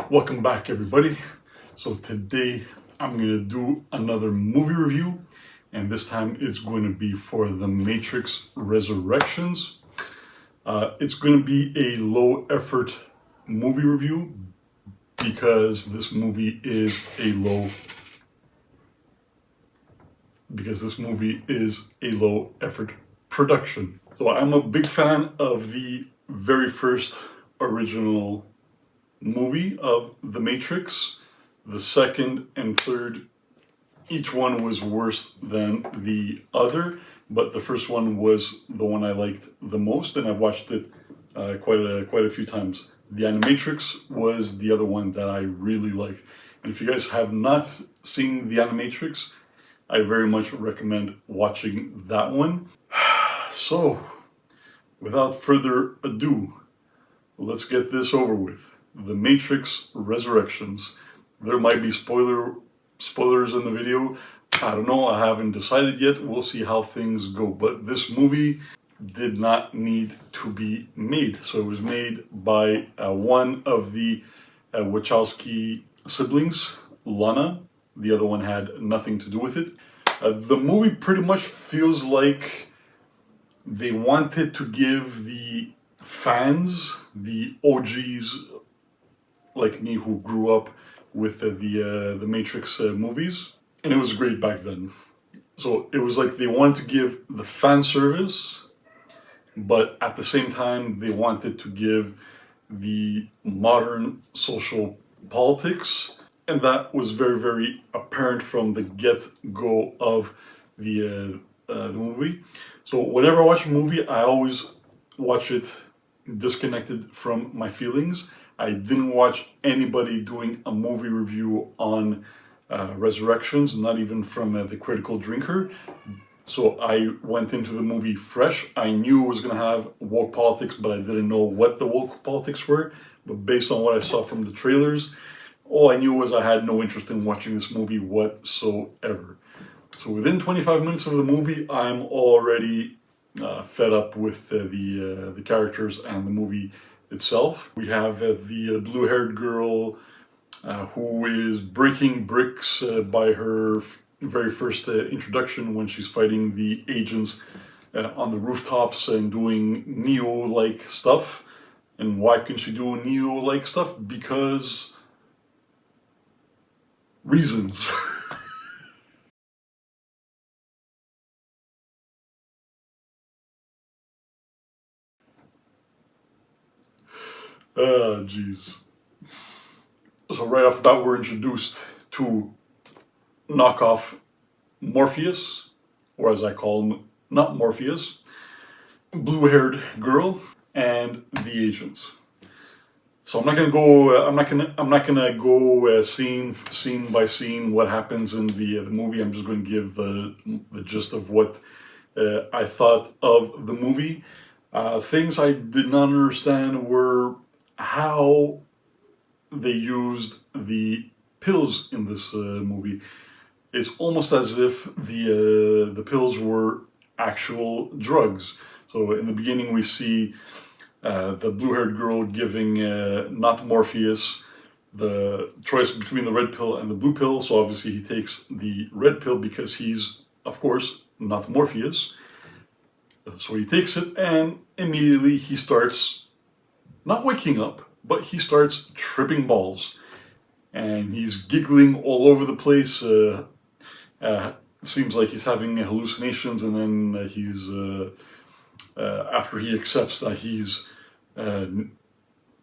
Welcome back, everybody. So today I'm going to do another movie review, and this time it's going to be for The Matrix Resurrections. It's going to be a low effort movie review because this movie is a low effort production. So I'm a big fan of the very first original movie of The Matrix. The second and third, each one was worse than the other, but the first one was the one I liked the most, and I've watched it quite a few times. The Animatrix was the other one that I really liked. And if you guys have not seen The Animatrix, I very much recommend watching that one. So, without further ado, let's get this over with. The Matrix Resurrections. There might be spoilers in the video. I don't know, I haven't decided yet. We'll see how things go. But this movie did not need to be made. So it was made by one of the Wachowski siblings, Lana. The other one had nothing to do with it. The movie pretty much feels like they wanted to give the fans, the OGs like me who grew up with the Matrix movies, and it was great back then. So it was like they wanted to give the fan service, but at the same time they wanted to give the modern social politics, and that was very, very apparent from the get-go of the movie. So whenever I watch a movie, I always watch it disconnected from my feelings. I didn't watch anybody doing a movie review on Resurrections, not even from The Critical Drinker. So I went into the movie fresh. I knew it was going to have woke politics, but I didn't know what the woke politics were. But based on what I saw from the trailers, all I knew was I had no interest in watching this movie whatsoever. So within 25 minutes of the movie, I'm already fed up with the characters and the movie itself. We have the blue-haired girl who is breaking bricks by her very first introduction when she's fighting the agents on the rooftops and doing Neo-like stuff. And why can she do Neo-like stuff? Because reasons. Jeez. So right off the bat, we're introduced to knockoff Morpheus, or as I call him, not Morpheus, blue-haired girl, and the agents. So I'm not gonna go scene by scene what happens in the movie. I'm just going to give the gist of what I thought of the movie. Things I did not understand were how they used the pills in this movie. It's almost as if the pills were actual drugs. So in the beginning we see the blue-haired girl giving not Morpheus the choice between the red pill and the blue pill. So obviously he takes the red pill because he's, of course, not Morpheus. So he takes it and immediately he starts not waking up, but he starts tripping balls. And he's giggling all over the place. Seems like he's having hallucinations, and then he's after he accepts that he's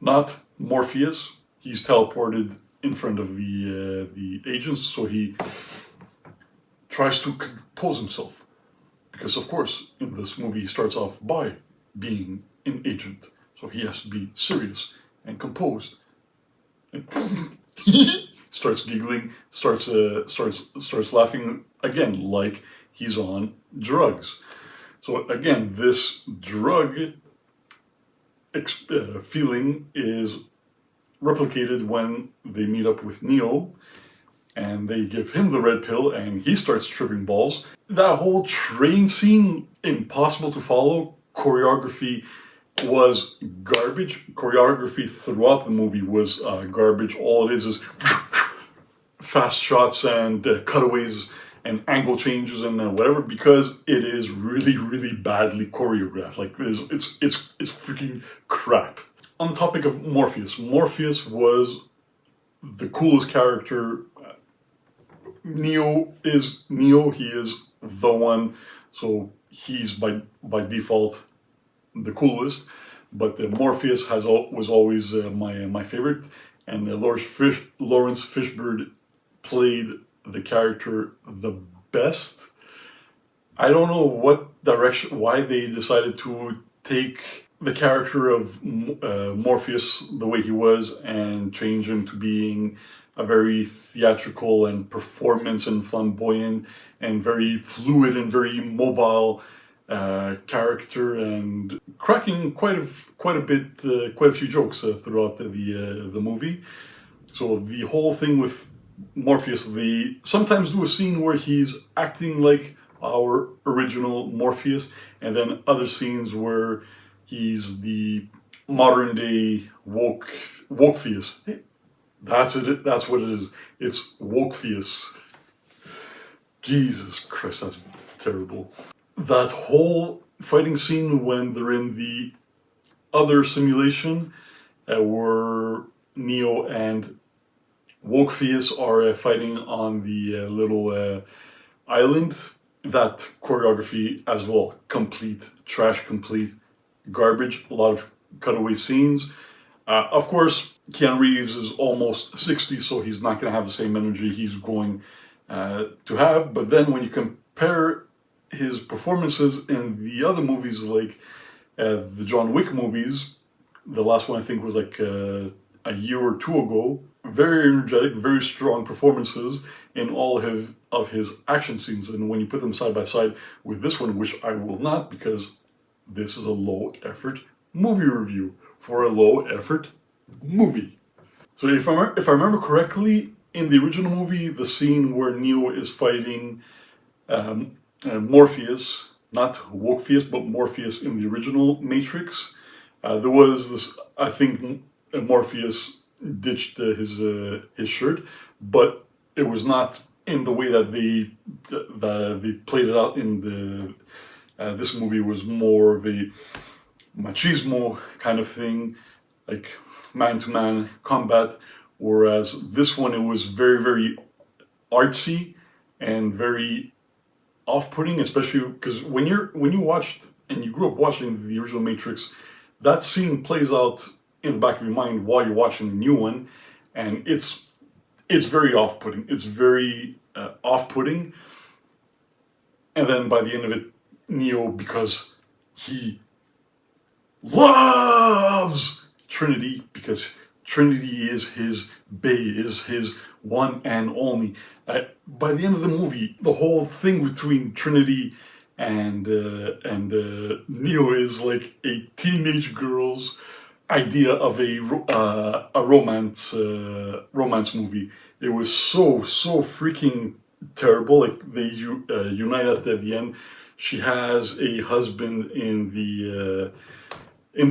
not Morpheus, he's teleported in front of the agents. So he tries to compose himself, because of course in this movie he starts off by being an agent, so he has to be serious and composed. And starts giggling, starts laughing again like he's on drugs. So again, this drug feeling is replicated when they meet up with Neo and they give him the red pill and he starts tripping balls. That whole train scene, impossible to follow. Choreography was garbage. Choreography throughout the movie was garbage. All it is fast shots and cutaways and angle changes and whatever, because it is really, really badly choreographed. Like it's freaking crap. On the topic of Morpheus, Morpheus was the coolest character. Neo is Neo. He is the one, so he's by default the coolest. But Morpheus was always my favorite, and Lawrence Fishburne played the character the best. I don't know what direction, why they decided to take the character of Morpheus the way he was and change him to being a very theatrical and performance and flamboyant and very fluid and very mobile character, and cracking quite a few jokes throughout the movie. So the whole thing with Morpheus, they sometimes do a scene where he's acting like our original Morpheus, and then other scenes where he's the modern day Woketheus. That's it. That's what it is. It's Woketheus. Jesus Christ, that's terrible. That whole fighting scene when they're in the other simulation, where Neo and Woketheus are fighting on the little island. That choreography as well, complete trash, complete garbage. A lot of cutaway scenes. Of course, Keanu Reeves is almost 60, so he's not going to have the same energy he's going to have. But then when you compare his performances in the other movies, like the John Wick movies, the last one I think was like a year or two ago, very energetic, very strong performances in all of his action scenes. And when you put them side by side with this one, which I will not, because this is a low effort movie review for a low effort movie. So if I remember correctly, in the original movie, the scene where Neo is fighting Morpheus, not Woketheus, but Morpheus in the original Matrix, there was this, I think Morpheus ditched his shirt, but it was not in the way that they played it out in the this movie. Was more of a machismo kind of thing, like man-to-man combat, whereas this one, it was very, very artsy and very off-putting, especially because when you watched and you grew up watching the original Matrix, that scene plays out in the back of your mind while you're watching the new one, and it's very off-putting. It's very off-putting, and then by the end of it, Neo, because he loves Trinity, because Trinity is his bae, is his one and only. By the end of the movie, the whole thing between Trinity and Neo is like a teenage girl's idea of a romance movie. It was so freaking terrible. Like they unite at the end. She has a husband in the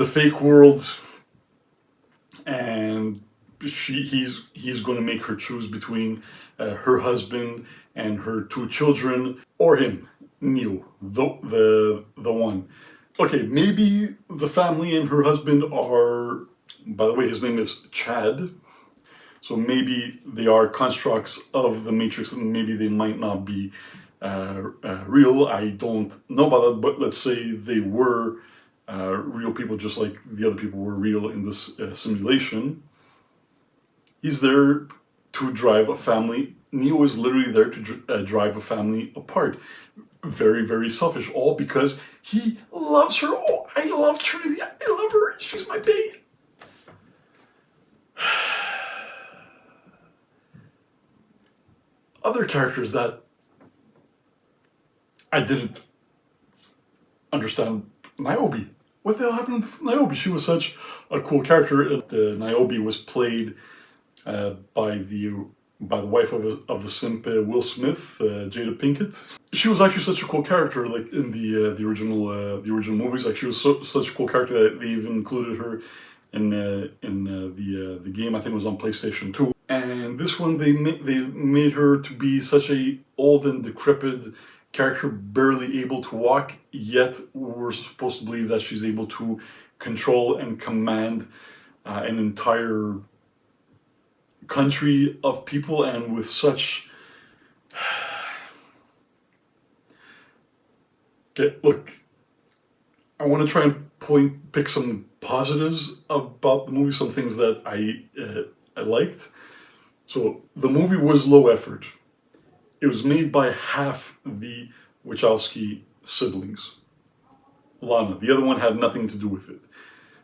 fake world, and he's going to make her choose between her husband and her two children, or him, Neo, the one. Okay, maybe the family and her husband are, by the way, his name is Chad, so maybe they are constructs of the Matrix, and maybe they might not be real. I don't know about that, but let's say they were real people, just like the other people were real in this simulation. He's there to drive a family. Neo is literally there to drive a family apart. Very, very selfish, all because he loves her. Oh, I love Trinity. I love her. She's my babe. Other characters that I didn't understand. Niobe. What the hell happened to Niobe? She was such a cool character. Niobe was played by the by the wife of the simp Will Smith, Jada Pinkett. She was actually such a cool character, like in the original movies. Like she was such a cool character that they even included her in the game. I think it was on PlayStation 2. And this one they made her to be such a old and decrepit character, barely able to walk. Yet we're supposed to believe that she's able to control and command an entire country of people, and with such. Okay, look, I want to try and pick some positives about the movie, some things that I liked. So the movie was low effort. It was made by half the Wachowski siblings. Lana, the other one had nothing to do with it.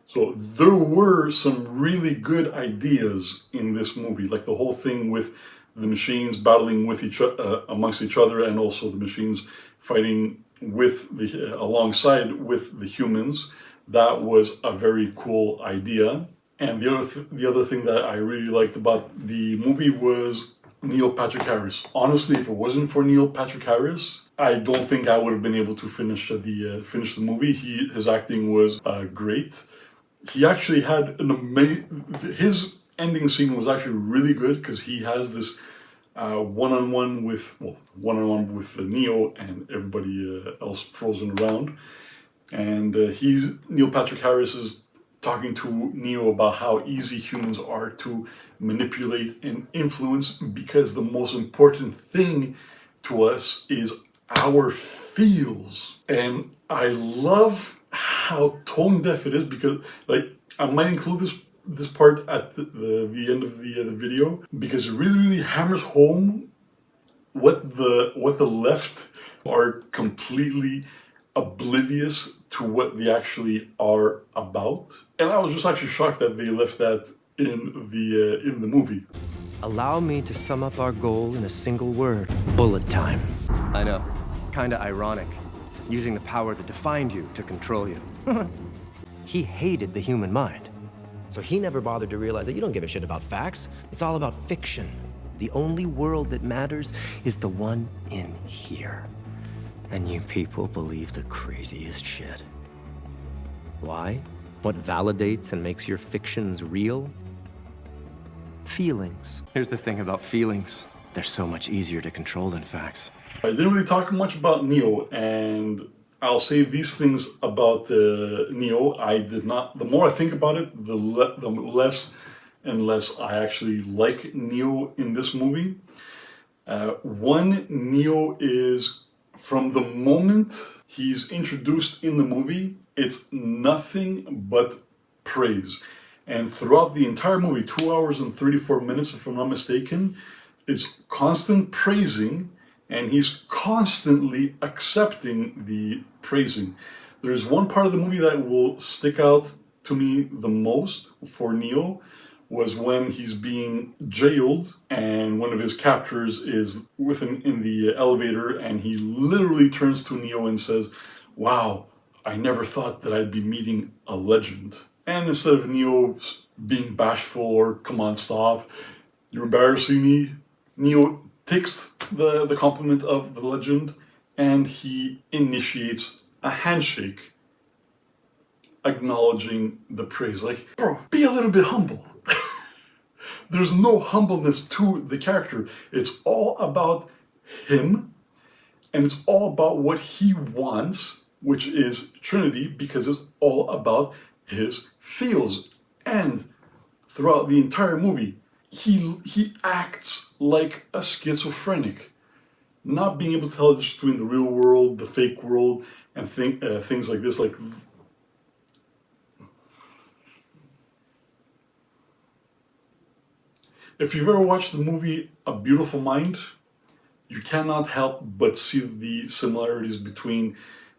So there were some really good ideas in this movie, like the whole thing with the machines battling with amongst each other, and also the machines fighting with alongside with the humans. That was a very cool idea. And the other thing that I really liked about the movie was Neil Patrick Harris. Honestly, if it wasn't for Neil Patrick Harris, I don't think I would have been able to finish the movie. His acting was great. He actually had his ending scene was actually really good, because he has this one-on-one with Neo and everybody else frozen around, and Neil Patrick Harris is talking to Neo about how easy humans are to manipulate and influence, because the most important thing to us is our feels. And I love how tone deaf it is, because like I might include this part at the end of the video, because it really hammers home what the left are completely oblivious to what they actually are about. And I was just actually shocked that they left that in the movie. Allow me to sum up our goal in a single word: bullet time. I know, kinda ironic, using the power that defined you to control you. He hated the human mind, so he never bothered to realize that you don't give a shit about facts. It's all about fiction. The only world that matters is the one in here. And you people believe the craziest shit. Why? What validates and makes your fictions real? Feelings. Here's the thing about feelings. They're so much easier to control than facts. I didn't really talk much about Neo, and I'll say these things about Neo. I did not. The more I think about it, the less and less I actually like Neo in this movie. One, Neo is, from the moment he's introduced in the movie, it's nothing but praise. And throughout the entire movie, 2 hours and 34 minutes, if I'm not mistaken, it's constant praising, and he's constantly accepting the praising. There's one part of the movie that will stick out to me the most for Neo, was when he's being jailed and one of his captors is with him in the elevator, and he literally turns to Neo and says, "Wow, I never thought that I'd be meeting a legend." And instead of Neo being bashful or "come on, stop, you're embarrassing me," Neo takes the compliment of the legend and he initiates a handshake, acknowledging the praise. Like, bro, be a little bit humble. There's no humbleness to the character. It's all about him, and it's all about what he wants, which is Trinity, because it's all about his feels. And throughout the entire movie, he acts like a schizophrenic, not being able to tell the difference between the real world, the fake world, and things like this. Like, if you've ever watched the movie A Beautiful Mind, you cannot help but see the similarities between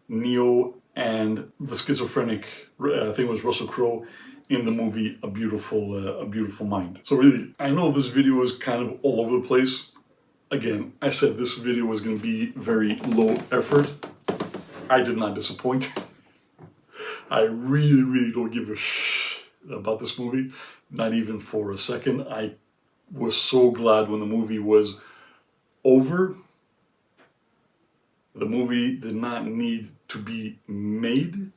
Neo and the schizophrenic, I think it was Russell Crowe, in the movie A Beautiful Mind. So really, I know this video is kind of all over the place. Again, I said this video was going to be very low effort. I did not disappoint. I really don't give a shit about this movie, not even for a second. I was so glad when the movie was over. The movie did not need to be made.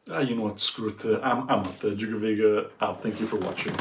You know what, screw it. I'm out. Jigga Vega out. Thank you for watching.